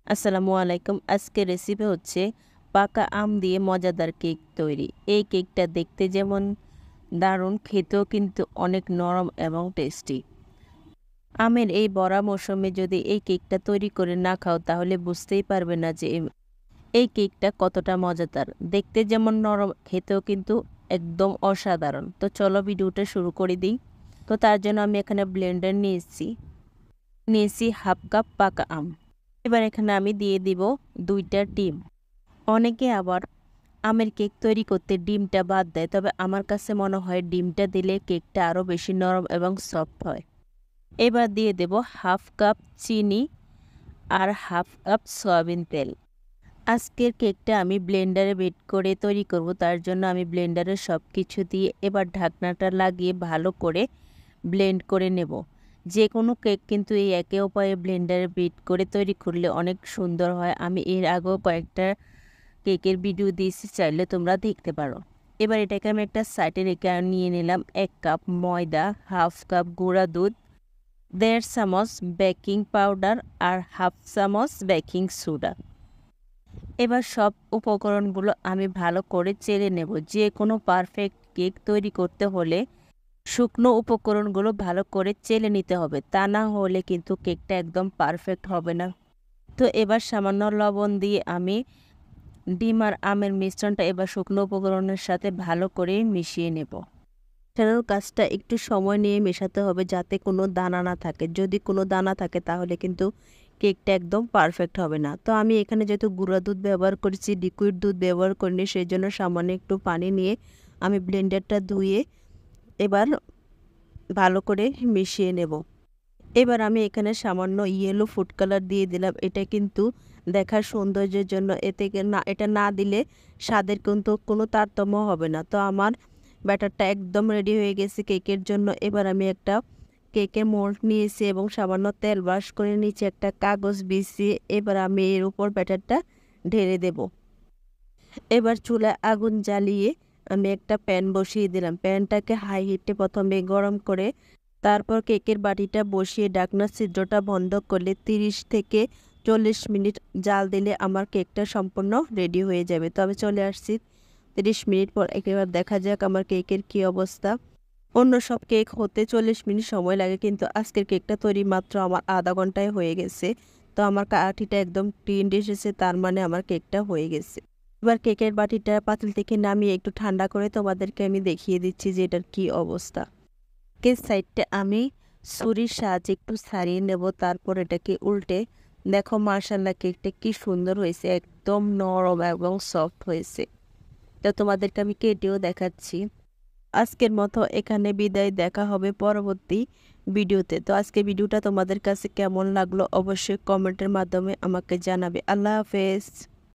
আসসালামু আলাইকুম। আজকের রেসিপি হচ্ছে পাকা আম দিয়ে মজাদার কেক তৈরি। এই কেকটা দেখতে যেমন দারুণ, খেতেও কিন্তু অনেক নরম এবং টেস্টি। আমের এই ভরা মৌসুমে যদি এই কেকটা তৈরি করে না খাও তাহলে বুঝতেই পারবে না যে এই কেকটা কতটা মজাদার। দেখতে যেমন নরম, খেতেও কিন্তু একদম অসাধারণ। তো চলো ভিডিওটা শুরু করে দিই। তো তার জন্য আমি এখানে ব্লেন্ডার নিয়েছি হাফ কাপ পাকা আম। এবার এখানে আমি দিয়ে দিব 2টা ডিম। অনেকে আবার আমের কেক তৈরি করতে ডিমটা বাদ দেয়, তবে আমার কাছে মনে হয় ডিমটা দিলে কেকটা আরও বেশি নরম এবং সফট হয়। এবার দিয়ে দেব হাফ কাপ চিনি আর হাফ কাপ সয়াবিন তেল। আজকের কেকটা আমি ব্লেন্ডারে বিট করে তৈরি করব, তার জন্য আমি ব্লেন্ডারে সব কিছু দিয়ে এবার ঢাকনাটা লাগিয়ে ভালো করে ব্লেন্ড করে নেব। যে কোনো কেক কিন্তু এই একই উপায়ে ব্লেন্ডারে বিট করে তৈরি করলে অনেক সুন্দর হয়। আমি এর আগেও কয়েকটা কেকের ভিডিও দিয়েছি, চাইলে তোমরা দেখতে পারো। এবার এটাকে আমি একটা সাইডে রেখে নিয়ে নিলাম 1 কাপ ময়দা, হাফ কাপ গুঁড়া দুধ, 1.5 চামচ বেকিং পাউডার আর হাফ চামচ বেকিং সোডা। এবার সব উপকরণগুলো আমি ভালো করে চেলে নেব। যে কোনো পারফেক্ট কেক তৈরি করতে হলে শুকনো উপকরণগুলো ভালো করে চেলে নিতে হবে, তা না হলে কিন্তু কেকটা একদম পারফেক্ট হবে না। তো এবার সামান্য লবণ দিয়ে আমি ডিম আর আমের মিশ্রণটা এবার শুকনো উপকরণের সাথে ভালো করে মিশিয়ে নেব। মেশানোর কাজটা একটু সময় নিয়ে মেশাতে হবে যাতে কোনো দানা না থাকে। যদি কোনো দানা থাকে তাহলে কিন্তু কেকটা একদম পারফেক্ট হবে না। তো আমি এখানে যেহেতু গুঁড়া দুধ ব্যবহার করেছি, লিকুইড দুধ ব্যবহার করিনি, সেই জন্য সামান্য একটু পানি নিয়ে আমি ব্লেন্ডারটা ধুয়ে এবার ভালো করে মিশিয়ে নেব। এবার আমি এখানে সামান্য ইয়েলো ফুড কালার দিয়ে দিলাম। এটা কিন্তু দেখার সৌন্দর্যের জন্য, এটা না দিলে স্বাদের কিন্তু কোনো তারতম্য হবে না। তো আমার ব্যাটারটা একদম রেডি হয়ে গেছে কেকের জন্য। এবার আমি একটা কেকের মোল্ড নিয়েছি এবং সামান্য তেল ব্রাশ করে নিচে একটা কাগজ বিছিয়ে এবার আমি এর উপর ব্যাটারটা ঢেলে দেব। এবার চুলায় আগুন জ্বালিয়ে আমি একটা প্যান বসিয়ে দিলাম। প্যানটাকে হাই হিটে প্রথমে গরম করে তারপর কেকের বাটিটা বসিয়ে ঢাকনার ছিদ্রটা বন্ধ করলে 30 থেকে 40 মিনিট জাল দিলে আমার কেকটা সম্পূর্ণ রেডি হয়ে যাবে। তো আমি চলে আসছি 30 মিনিট পর। একেবারে দেখা যাক আমার কেকের কী অবস্থা। অন্য সব কেক হতে 40 মিনিট সময় লাগে, কিন্তু আজকের কেকটা তৈরি মাত্র আমার আধা ঘন্টায় হয়ে গেছে। তো আমার কাঠিটা একদম ক্লিন এসেছে, তার মানে আমার কেকটা হয়ে গেছে। এবার কেকের বাটিটা পাতিল থেকে নামিয়ে একটু ঠান্ডা করে তোমাদেরকে আমি দেখিয়ে দিচ্ছি যে এটার কী অবস্থা। কেক সাইডটা আমি ছুরির সাহায্যে একটু ছাড়িয়ে নেব, তারপর এটাকে উল্টে দেখো মার্শাল্লাহ কেকটা কি সুন্দর হয়েছে, একদম নরম এবং সফট হয়েছে। তো তোমাদেরকে আমি কেটেও দেখাচ্ছি। আজকের মতো এখানে বিদায়, দেখা হবে পরবর্তী ভিডিওতে। তো আজকে ভিডিওটা তোমাদের কাছে কেমন লাগলো অবশ্যই কমেন্টের মাধ্যমে আমাকে জানাবে। আল্লাহ হাফেজ।